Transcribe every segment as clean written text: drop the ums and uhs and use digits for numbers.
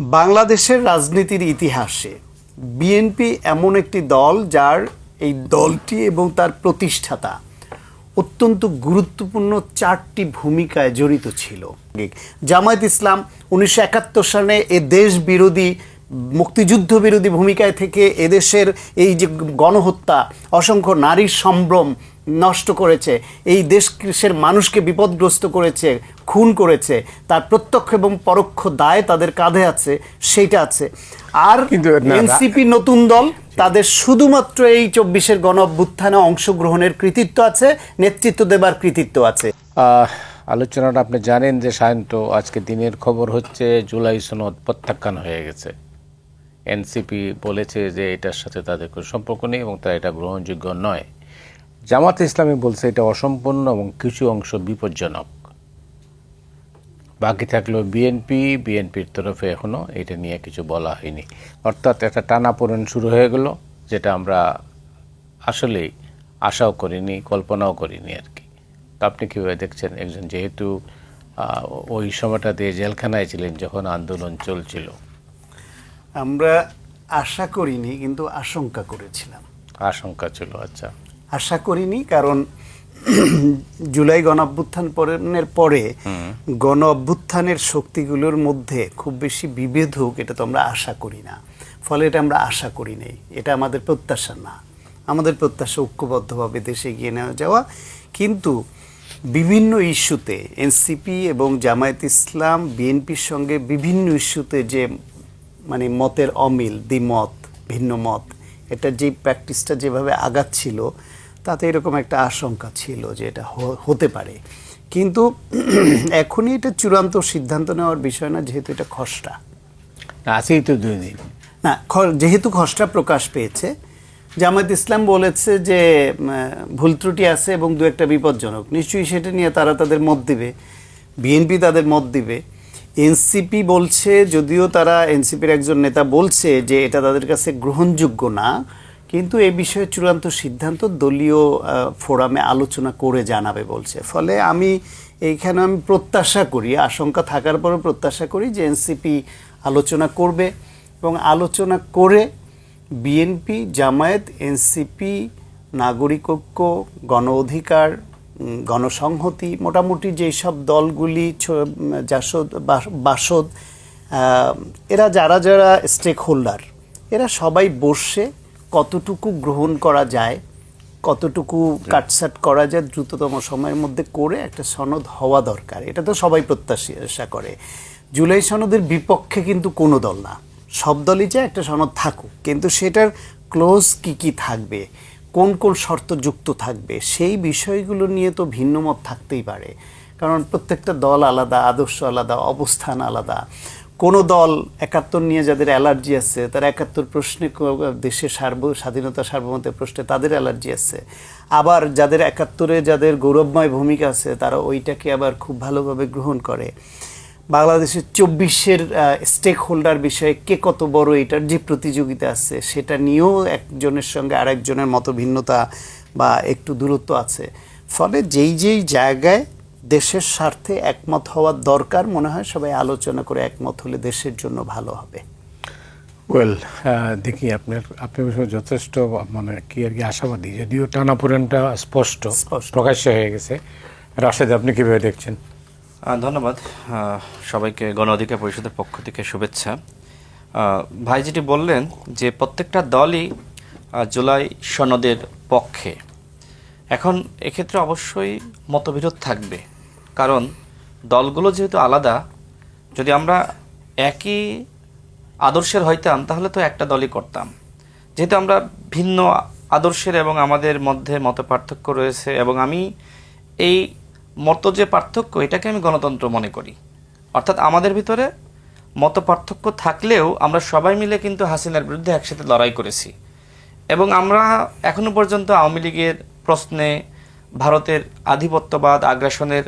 বাংলাদেশের রাজনীতির ইতিহাসে বিএনপি এমন একটি দল যার এই দলটি এবং তার প্রতিষ্ঠাতা অত্যন্ত গুরুত্বপূর্ণ চারটি ভূমিকায় জড়িত ছিল। জামায়াত ইসলাম 1971 সালে এ দেশ বিরোধী মুক্তিযুদ্ধ বিরোধী ভূমিকায় থেকে এদেশের এই যে গণহত্যা, অসংখ্য নারীর সম্ভ্রম নষ্ট করেছে, এই দেশের মানুষকে বিপদগ্রস্ত করেছে, খুন করেছে, তার প্রত্যক্ষ এবং পরোক্ষ দায় তাদের কাঁধে আছে, সেইটা আছে। আর এনসিপি নতুন দল, তাদের শুধুমাত্র এই 24-এর গণ অভ্যুত্থানে অংশগ্রহণের কৃতিত্ব আছে, নেতৃত্ব দেবার কৃতিত্ব আছে। আলোচনাটা আপনি জানেন যে সায়ন্ত, আজকে দিনের খবর হচ্ছে জুলাই সনদ প্রত্যাখ্যান হয়ে গেছে। এনসিপি বলেছে যে এটার সাথে তাদের কোনো সম্পর্ক নেই এবং তারা এটা গ্রহণযোগ্য নয়। জামাত ইসলামী বলছে এটা অসম্পূর্ণ এবং কিছু অংশ বিপজ্জনক। বাকি থাকলেও বিএনপির তরফে এখনও এটা নিয়ে কিছু বলা হয়নি। অর্থাৎ একটা টানাপোড়েন শুরু হয়ে গেল, যেটা আমরা আসলেই আশাও করিনি, কল্পনাও করিনি আর কি। তো আপনি কীভাবে দেখছেন, একজন যেহেতু ওই সময়টা দিয়ে জেলখানায় ছিলেন যখন আন্দোলন চলছিল? আমরা আশা করিনি, কিন্তু আশঙ্কা করেছিলাম। আশঙ্কা ছিল, আচ্ছা। আশা করিনি কারণ জুলাই গণ অভ্যুত্থানের পরে গণ অভ্যুত্থানের শক্তিগুলোর মধ্যে খুব বেশি বিভেদ হোক, এটা তো আমরা আশা করি না। ফলে এটা আমরা আশা করি নাই, এটা আমাদের প্রত্যাশা না। আমাদের প্রত্যাশা ঐক্যবদ্ধভাবে দেশে এগিয়ে নেওয়া যাওয়া। কিন্তু বিভিন্ন ইস্যুতে এনসিপি এবং জামায়াত ইসলাম বিএনপির সঙ্গে বিভিন্ন ইস্যুতে যে মানে মতের অমিল, দ্বিমত, ভিন্ন মত, এটা যে প্র্যাকটিসটা যেভাবে আগাচ্ছিল, তাতে এরকম একটা আশঙ্কা ছিল যে এটা হতে পারে। কিন্তু এখনই এটা চূড়ান্ত সিদ্ধান্ত নেওয়ার বিষয় না, যেহেতু এটা খসড়া আছেই তো 2 দিন না। যেহেতু খসড়া প্রকাশ পেয়েছে, জামায়াত ইসলাম বলেছে যে ভুল ত্রুটি আছে এবং 2-একটা বিপজ্জনক, নিশ্চয়ই সেটা নিয়ে তারা তাদের মত দিবে, বিএনপি তাদের মত দিবে। এনসিপি বলছে, যদিও তারা এনসিপির একজন নেতা বলছে যে এটা তাদের কাছে গ্রহণযোগ্য না, কিন্তু এই বিষয়ে চূড়ান্ত সিদ্ধান্ত দলীয় ফোরামে আলোচনা করে জানাবে বলছে। ফলে আমি প্রত্যাশা করি, আশঙ্কা থাকার পরও প্রত্যাশা করি যে এনসিপি আলোচনা করবে এবং আলোচনা করে বিএনপি, জামায়াত, এনসিপি, নাগরিক ঐক্য, গণ অধিকার, গণসংহতি, মোটামুটি যেই সব দলগুলি, জাসদ, বাসদ, এরা যারা যারা স্টেক হোল্ডার, এরা সবাই বসে কতটুকু গ্রহণ করা যায়, কতটুকু কাটছাট করা যায়, দ্রুততম সময়ের মধ্যে করে একটা সনদ হওয়া দরকার। এটা তো সবাই প্রত্যাশা করে। জুলাই সনদের বিপক্ষে কিন্তু কোনো দল না, সব দলই চায় একটা সনদ থাকুক, কিন্তু সেটার ক্লোজ কি থাকবে, কোন কোন শর্ত যুক্ত থাকবে, সেই বিষয়গুলো নিয়ে তো ভিন্ন মত থাকতেই পারে। কারণ প্রত্যেকটা দল আলাদা, আদর্শ আলাদা, অবস্থান আলাদা। কোনো দল 71 নিয়ে যাদের অ্যালার্জি আছে, তারা 71 প্রশ্নে, দেশের স্বাধীনতা সার্বভৌমত্বের প্রশ্নে তাদের অ্যালার্জি আছে। আবার যাদের 71-এ যাদের গৌরবময় ভূমিকা আছে, তারা ওইটাকে আবার খুব ভালোভাবে গ্রহণ করে। বাংলাদেশের 24-এর স্টেক হোল্ডার বিষয়ে কে কত বড়, এটার যে প্রতিযোগিতা আছে, সেটা নিয়েও একজনের সঙ্গে আরেকজনের মতভিন্নতা বা একটু দূরত্ব আছে। ফলে যেই জায়গায় দেশের স্বার্থে একমত হওয়ার দরকার, মনে হয় সবাই আলোচনা করে একমত হলে দেশের জন্য ভালো হবে। দেখি আপনি যথেষ্ট মানে কি আর কি আশাবাদী, যদিও টানাপোড়েনটা স্পষ্ট প্রকাশ্য হয়ে গেছে। রাশেদ, আপনি কিভাবে দেখছেন? ধন্যবাদ সবাইকে, গণ অধিকার পরিষদের পক্ষ থেকে শুভেচ্ছা। ভাই যেটি বললেন যে প্রত্যেকটা দলই জুলাই সনদের পক্ষে, এখন এক্ষেত্রে অবশ্যই মতবিরোধ থাকবে, কারণ দলগুলো যেহেতু আলাদা। যদি আমরা একই আদর্শের হইতাম তাহলে তো একটা দলই করতাম। যেহেতু আমরা ভিন্ন আদর্শের এবং আমাদের মধ্যে মত পার্থক্য রয়েছে, এবং আমি এই মত যে পার্থক্য, এটাকে আমি গণতন্ত্র মনে করি। অর্থাৎ আমাদের ভিতরে মত পার্থক্য থাকলেও আমরা সবাই মিলে কিন্তু হাসিনার বিরুদ্ধে একসাথে লড়াই করেছি, এবং আমরা এখনো পর্যন্ত আওয়ামী লীগের প্রশ্নে, ভারতের আধিপত্যবাদ, আগ্রাসনের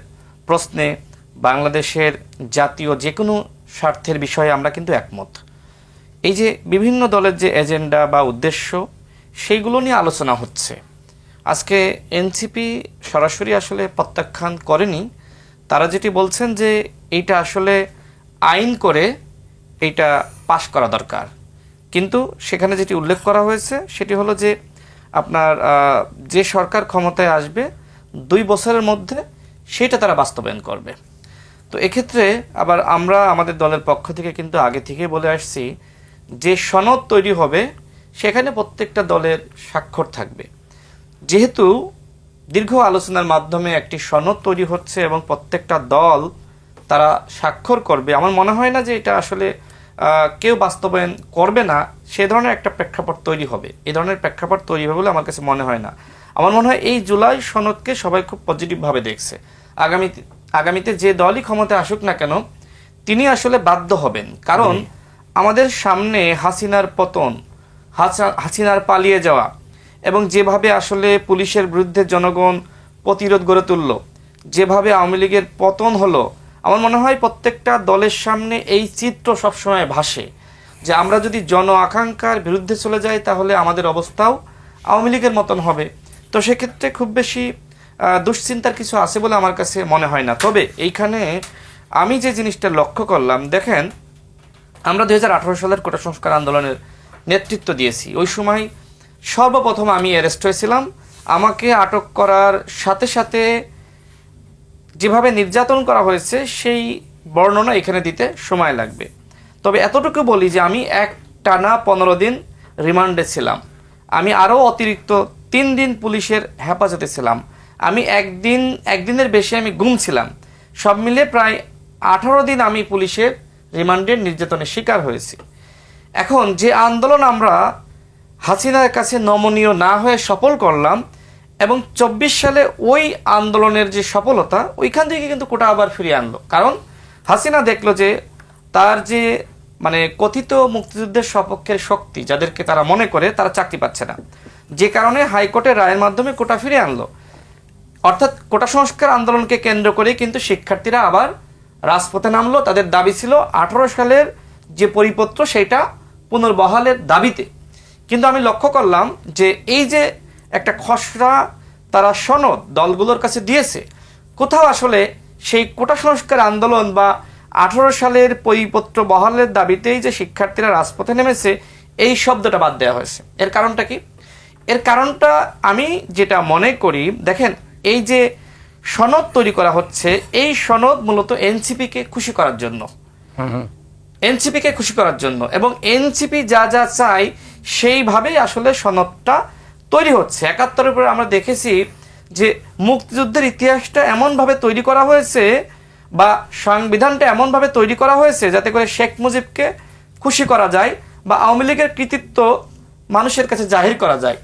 প্রশ্নে, বাংলাদেশের জাতীয় যে কোনো স্বার্থের বিষয়ে আমরা কিন্তু একমত। এই যে বিভিন্ন দলের যে এজেন্ডা বা উদ্দেশ্য, সেইগুলো নিয়ে আলোচনা হচ্ছে। আজকে এনসিপি সরাসরি আসলে প্রত্যাখ্যান করেনি, তারা যেটি বলছেন যে এইটা আসলে আইন করে এইটা পাশ করা দরকার। কিন্তু সেখানে যেটি উল্লেখ করা হয়েছে সেটি হলো যে আপনার যে সরকার ক্ষমতায় আসবে 2 বছরের মধ্যে সেটা তারা বাস্তবায়ন করবে। তো এক্ষেত্রে আবার আমরা আমাদের দলের পক্ষ থেকে কিন্তু আগে থেকে বলে আসছি যে সনদ তৈরি হবে সেখানে প্রত্যেকটা দলের স্বাক্ষর থাকবে। যেহেতু দীর্ঘ আলোচনার মাধ্যমে একটি সনদ তৈরি হচ্ছে এবং প্রত্যেকটা দল তারা স্বাক্ষর করবে, আমার মনে হয় না যে এটা আসলে কেউ বাস্তবায়ন করবে না সে ধরনের একটা প্রেক্ষাপট তৈরি হবে। এই ধরনের প্রেক্ষাপট তৈরি হবে বলে আমার কাছে মনে হয় না। আমার মনে হয় এই জুলাই সনদকে সবাই খুব পজিটিভভাবে দেখছে। আগামীতে যে দলই ক্ষমতায় আসুক না কেন তিনি আসলে বাধ্য হবেন, কারণ আমাদের সামনে হাসিনার পতন, হাসিনার পালিয়ে যাওয়া এবং যেভাবে আসলে পুলিশের বিরুদ্ধে জনগণ প্রতিরোধ গড়ে তুলল, যেভাবে আওয়ামী লীগের পতন হলো, আমার মনে হয় প্রত্যেকটা দলের সামনে এই চিত্র সবসময় ভাসে যে আমরা যদি জন আকাঙ্ক্ষার বিরুদ্ধে চলে যাই তাহলে আমাদের অবস্থাও আওয়ামী লীগের মতন হবে। তো সেক্ষেত্রে খুব বেশি দুশ্চিন্তার কিছু আছে বলে আমার কাছে মনে হয় না। তবে এইখানে আমি যে জিনিসটা লক্ষ্য করলাম, দেখেন আমরা 2018 সালের কোটা সংস্কার আন্দোলনের নেতৃত্ব দিয়েছি। ওই সময় সর্বপ্রথম আমি অ্যারেস্ট হয়েছিলাম। আমাকে আটক করার সাথে সাথে যেভাবে নির্যাতন করা হয়েছে সেই বর্ণনা এখানে দিতে সময় লাগবে। তবে এতটুকু বলি যে আমি টানা 15 দিন রিমান্ডে ছিলাম। আমি আরও অতিরিক্ত 3 দিন পুলিশের হেফাজতে ছিলাম। আমি একদিনের বেশি আমি গুম ছিলাম। সব মিলে প্রায় 18 দিন আমি পুলিশের রিমান্ডের নির্যাতনের শিকার হয়েছি। এখন যে আন্দোলন আমরা হাসিনার কাছে নমনীয় না হয়ে সফল করলাম এবং 24 সালে ওই আন্দোলনের যে সফলতা, ওইখান থেকে কিন্তু কোটা আবার ফিরিয়ে আনলো। কারণ হাসিনা দেখলো যে তার যে কথিত মুক্তিযুদ্ধের সপক্ষের শক্তি যাদেরকে তারা মনে করে তারা চাকরি পাচ্ছে না, যে কারণে হাইকোর্টের রায়ের মাধ্যমে কোটা ফিরিয়ে আনলো। অর্থাৎ কোটা সংস্কার আন্দোলনকে কেন্দ্র করে কিন্তু শিক্ষার্থীরা আবার রাজপথে নামলো। তাদের দাবি ছিল 18 সালের যে পরিপত্র সেটা পুনর্বহালের দাবিতে। কিন্তু আমি লক্ষ্য করলাম যে এই যে একটা খসড়া তারা সনদ দলগুলোর কাছে দিয়েছে, কোথাও আসলে সেই কোটা সংস্কার আন্দোলন বা 18 সালের পরিপত্র বহালের দাবিতেই যে শিক্ষার্থীরা রাজপথে নেমেছে এই শব্দটা বাদ দেওয়া হয়েছে। এর কারণটা কি? এর কারণটা আমি যেটা মনে করি, দেখেন এই যে সনদ তৈরি করা হচ্ছে এই সনদ মূলত এনসিপিকে খুশি করার জন্য, এনসিপিকে খুশি করার জন্য, এবং এনসিপি যা যা চায় সেইভাবেই আসলে সনদটা তৈরি হচ্ছে। 71-এর পরে আমরা দেখেছি যে মুক্তিযুদ্ধের ইতিহাসটা এমনভাবে তৈরি করা হয়েছে বা সংবিধানটা এমনভাবে তৈরি করা হয়েছে যাতে করে শেখ মুজিবকে খুশি করা যায় বা আওয়ামী লীগের কৃতিত্ব মানুষের কাছে জাহির করা যায়।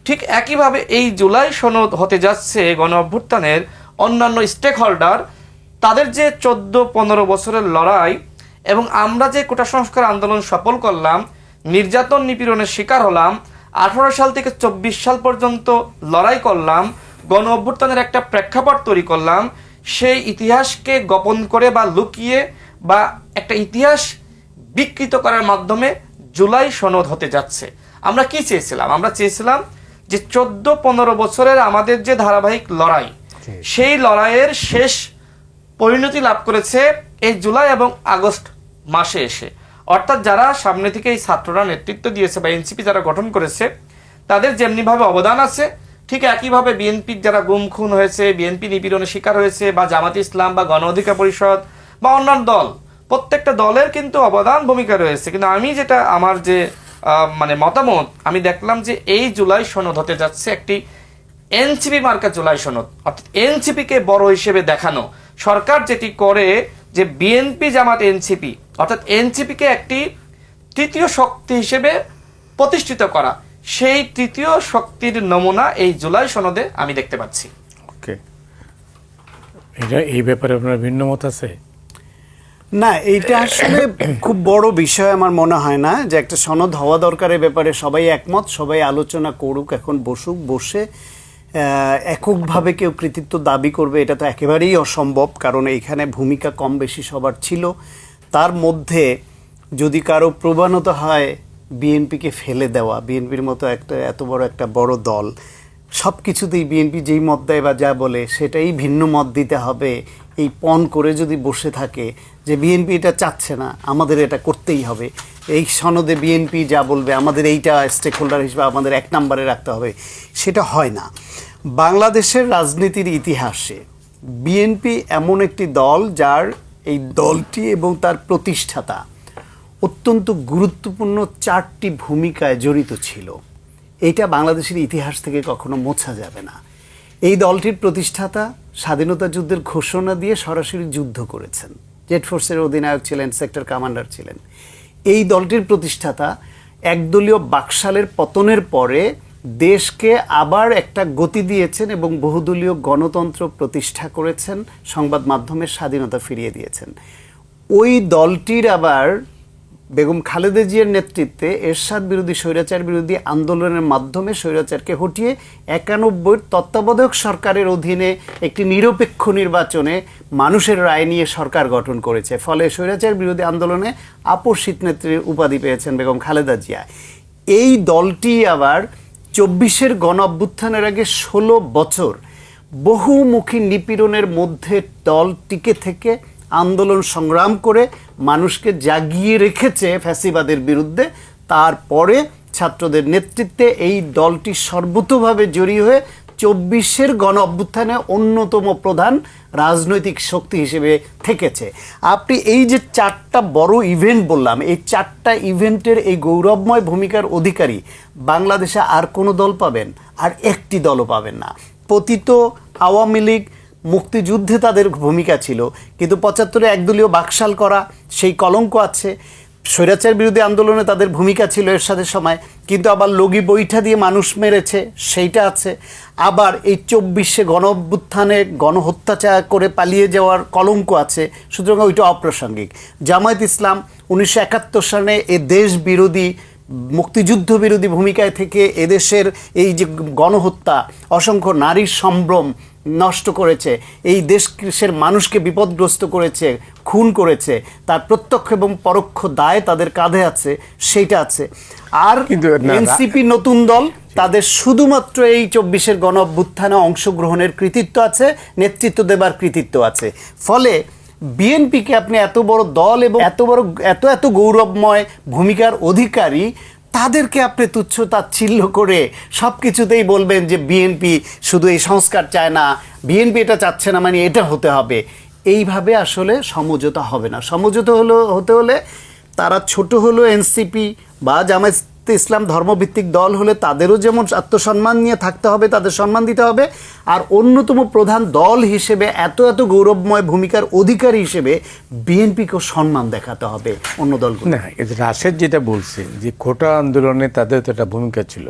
ঠিক একইভাবে এই জুলাই সনদ হতে যাচ্ছে গণ অভ্যুত্থানের অন্যান্য স্টেক হোল্ডার তাদের যে 14-15 বছরের লড়াই এবং আমরা যে কোটা সংস্কার আন্দোলন সফল করলাম, নির্যাতন নিপীড়নের শিকার হলাম, 18 সাল থেকে 24 সাল পর্যন্ত লড়াই করলাম, গণ অভ্যুত্থানের একটা প্রেক্ষাপট তৈরি করলাম, সেই ইতিহাসকে গোপন করে বা লুকিয়ে বা একটা ইতিহাস বিকৃত করার মাধ্যমে জুলাই সনদ হতে যাচ্ছে। আমরা কি চেয়েছিলাম? আমরা চেয়েছিলাম যে 14-15 বছরের আমাদের যে ধারাবাহিক লড়াই, সেই লড়াইয়ের শেষ পরিণতি লাভ করেছে এই জুলাই এবং আগস্ট মাসে এসে। অর্থাৎ যারা সামনে থেকে এই ছাত্ররা নেতৃত্ব দিয়েছে বা এনসিপি যারা গঠন করেছে তাদের যেমনিভাবে অবদান আছে, ঠিক একইভাবে বিএনপির যারা গুম খুন হয়েছে, বিএনপি নিপীড়নের শিকার হয়েছে বা জামাতে ইসলাম বা গণ অধিকার পরিষদ বা অন্যান্য দল, প্রত্যেকটা দলের কিন্তু অবদান ভূমিকা রয়েছে। কিন্তু আমি যেটা আমার যে মতামত, আমি দেখলাম যে এই জুলাই সনদ হতে যাচ্ছে একটি এনসিপি মার্কা জুলাই সনদ। অর্থাৎ এনসিপিকে বড় হিসেবে দেখানো। সরকার যেটি করে যে বিএনপি জামাত এনসিপি, অর্থাৎ এনসিপিকে একটি তৃতীয় শক্তি হিসেবে প্রতিষ্ঠিত করা, সেই তৃতীয় শক্তির নমুনা এই জুলাই সনদে আমি দেখতে পাচ্ছি। ওকে, এই ব্যাপারে আপনার ভিন্ন মত আছে? না, এইটা আসলে খুব বড় বিষয় আমার মনে হয় না যে একটা সনদ হওয়া দরকারের ব্যাপারে সবাই একমত, সবাই আলোচনা করুক, এখন বসুক, বসে এককভাবে কেউ কৃতিত্ব দাবি করবে এটা তো একেবারেই অসম্ভব, কারণ এইখানে ভূমিকা কম বেশি সবার ছিল। তার মধ্যে যদি কারো প্রবণতা হয় বিএনপিকে ফেলে দেওয়া, বিএনপির মতো এত বড় একটা বড় দল, সব কিছুতেই বিএনপি যেই মত দেয় বা যা বলে সেটাই ভিন্ন মত দিতে হবে, এই পণ করে যদি বসে থাকে যে বিএনপি এটা চাচ্ছে না, আমাদের এটা করতেই হবে, এই সনদে বিএনপি যা বলবে আমাদের এইটা স্টেক হোল্ডার হিসেবে আমাদের এক নম্বরে রাখতে হবে, সেটা হয় না। বাংলাদেশের রাজনীতির ইতিহাসে বিএনপি এমন একটি দল যার এই দলটি এবং তার প্রতিষ্ঠাতা অত্যন্ত গুরুত্বপূর্ণ 4টি ভূমিকায় জড়িত ছিল। এইটা বাংলাদেশের ইতিহাস থেকে কখনো মোছা যাবে না। এই দলটির প্রতিষ্ঠাতা স্বাধীনতা যুদ্ধের ঘোষণা দিয়ে সরাসরি যুদ্ধ করেছেন, জেড ফোর্সের অধিনায়ক ছিলেন, সেক্টর কমান্ডার ছিলেন। এই দলটির প্রতিষ্ঠাতা একদলীয় বাকশালের পতনের পরে দেশকে আবার একটা গতি দিয়েছেন এবং বহুদলীয় গণতন্ত্র প্রতিষ্ঠা করেছেন, সংবাদ মাধ্যমের স্বাধীনতা ফিরিয়ে দিয়েছেন। ওই দলটির আবার বেগম খালেদা জিয়ার নেতৃত্বে এরশাদ বিরোধী স্বৈরাচার বিরোধী আন্দোলনের মাধ্যমে স্বৈরাচারকে হটিয়ে 91 তত্ত্বাবধায়ক সরকারের অধীনে একটি নিরপেক্ষ নির্বাচনে মানুষের রায় নিয়ে সরকার গঠন করেছে। ফলে স্বৈরাচার বিরোধী আন্দোলনে আপসিত নেত্রীর উপাধি পেয়েছেন বেগম খালেদা জিয়া। এই দলটি আবার 24-এর গণ অভ্যুত্থানের আগে 16 বছর বহুমুখী নিপীড়নের মধ্যে দল টিকে থেকে আন্দোলন সংগ্রাম করে মানুষকে জাগিয়ে রেখেছে ফ্যাসিবাদের বিরুদ্ধে। তারপরে ছাত্রদের নেতৃত্বে এই দলটি সর্বতোভাবে জড়িয়ে হয়ে 24-এর গণ অভ্যুত্থানে অন্যতম প্রধান রাজনৈতিক শক্তি হিসেবে থেকেছে। আপনি এই যে 4টা বড় ইভেন্ট বললাম, এই 4টা ইভেন্টের এই গৌরবময় ভূমিকার অধিকারী বাংলাদেশে আর কোনো দল পাবেন? আর একটি দলও পাবেন না। পতিত আওয়ামী লীগ মুক্তিযুদ্ধে তাদের ভূমিকা ছিল, কিন্তু 75-এ একদলীয় বাকশাল করা সেই কলঙ্ক আছে। স্বৈরাচার বিরোধী আন্দোলনে তাদের ভূমিকা ছিল এরশাদের সময়, কিন্তু আবার লগি বৈঠা দিয়ে মানুষ মেরেছে সেইটা আছে। আবার এই 24-এ গণ অভ্যুত্থানে গণহত্যাচার করে পালিয়ে যাওয়ার কলঙ্ক আছে, সুতরাং ওইটা অপ্রাসঙ্গিক। জামায়াত ইসলাম 1971 সালে এ দেশ বিরোধী মুক্তিযুদ্ধ বিরোধী ভূমিকায় থেকে এদেশের এই যে গণহত্যা, অসংখ্য নারীর সম্ভ্রম নষ্ট করেছে, এই দেশের মানুষকে বিপদগ্রস্ত করেছে, খুন করেছে, তার প্রত্যক্ষ এবং পরোক্ষ দায় তাদের কাঁধে আছে, সেইটা আছে। আর এনসিপি নতুন দল, তাদের শুধুমাত্র এই 24-এর গণ অভ্যুত্থানে অংশগ্রহণের কৃতিত্ব আছে, নেতৃত্ব দেবার কৃতিত্ব আছে। ফলে বিএনপিকে আপনি এত বড় দল এবং এত গৌরবময় ভূমিকার অধিকারী, তাদেরকে আপনি তুচ্ছ তাচ্ছিল্য করে সব কিছুতেই বলবেন যে বিএনপি শুধু এই সংস্কার চায় না, বিএনপি এটা চাচ্ছে না মানে এটা হতে হবে, এইভাবে আসলে সমঝোতা হবে না। সমঝোতা হতে হলে তারা ছোট হলো এনসিপি বা জামায়াত ইসলাম ধর্মভিত্তিক দল হলে তাদেরও যেমন আত্মসম্মান নিয়ে থাকতে হবে, তাদের সম্মান দিতে হবে, আর অন্যতম প্রধান দল হিসেবে এত গৌরবময় ভূমিকার অধিকারী হিসেবে বিএনপিকেও সম্মান দেখাতে হবে অন্য দলগুলো। না, রাশেদ যেটা বলছে যে কোটা আন্দোলনে তাদের তো একটা ভূমিকা ছিল,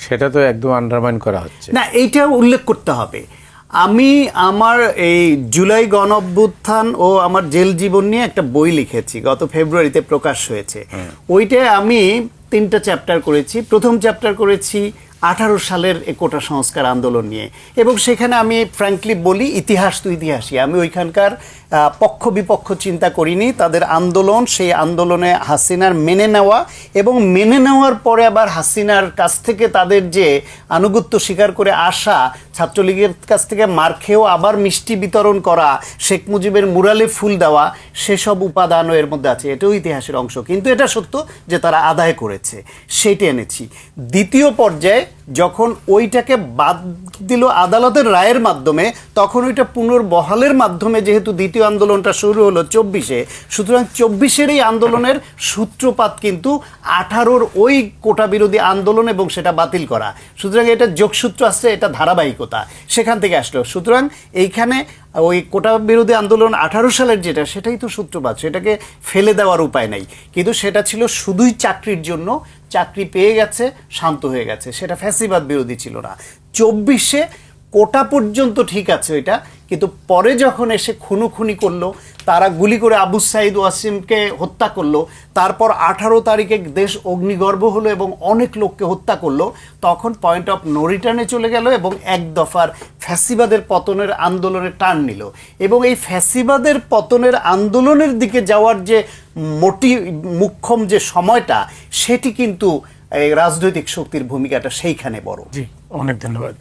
সেটা তো একদম আন্ডারমাইন করা হচ্ছে না, এইটা উল্লেখ করতে হবে। আমি আমার এই জুলাই গণ অভ্যুত্থান ও আমার জেল জীবন নিয়ে একটা বই লিখেছি, গত ফেব্রুয়ারিতে প্রকাশ হয়েছে। ওইটায় আমি 3টা চ্যাপ্টার করেছি। প্রথম চ্যাপ্টার করেছি 18 সালের কোটা সংস্কার আন্দোলন নিয়ে, এবং সেখানে আমি ফ্র্যাঙ্কলি বলি, ইতিহাস তো ইতিহাসই, আমি ওইখানকার পক্ষ বিপক্ষ চিন্তা করিনি। তাদের আন্দোলন, সেই আন্দোলনে হাসিনার মেনে নেওয়া এবং মেনে নেওয়ার পরে আবার হাসিনার কাছ থেকে তাদের যে আনুগত্য স্বীকার করে আসা, ছাত্রলীগের কাছ থেকে মার খেয়েও আবার মিষ্টি বিতরণ করা, শেখ মুজিবের মুরালে ফুল দেওয়া, সেসব উপাদানও এর মধ্যে আছে। এটাও ইতিহাসের অংশ, কিন্তু এটা সত্য যে তারা আদায় করেছে, সেইটা এনেছি। দ্বিতীয় পর্যায়ে যখন ওইটাকে বাদ দিল আদালতের রায়ের মাধ্যমে, তখন ওইটা পুনর্বহালের মাধ্যমে যেহেতু দ্বিতীয় আন্দোলনটা শুরু হলো 24-এ, সুতরাং 24-এর এই আন্দোলনের সূত্রপাত কিন্তু 18-র ওই কোটা বিরোধী আন্দোলন এবং সেটা বাতিল করা। সুতরাং এটা যোগসূত্র আসছে, এটা ধারাবাহিকতা সেখান থেকে আসলো। সুতরাং এইখানে ওই কোটা বিরোধী আন্দোলন 18 সালের যেটা, সেটাই তো সূত্রপাত, সেটাকে ফেলে দেওয়ার উপায় নাই। কিন্তু সেটা ছিল শুধুই চাকরির জন্য, চাকরি পেয়ে গেছে, শান্ত হয়ে গেছে, সেটা ফ্যাসিবাদ বিরোধী ছিল না। 24-এ কোটা পর্যন্ত ঠিক আছে ওইটা, কিন্তু পরে যখন এসে খুনোখুনি করলো, তারা গুলি করে আবু সাইদ ওয়াসিমকে হত্যা করলো, তারপর 18 তারিখে দেশ অগ্নিগর্ভ হলো এবং অনেক লোককে হত্যা করলো, তখন পয়েন্ট অফ নো রিটার্নে চলে গেল এবং এক দফার ফ্যাসিবাদের পতনের আন্দোলনে টার্ন নিল। এবং এই ফ্যাসিবাদের পতনের আন্দোলনের দিকে যাওয়ার যে মুখ্যম যে সময়টা, সেটি কিন্তু এই রাজনৈতিক শক্তির ভূমিকাটা সেইখানে বড়। জি, অনেক ধন্যবাদ।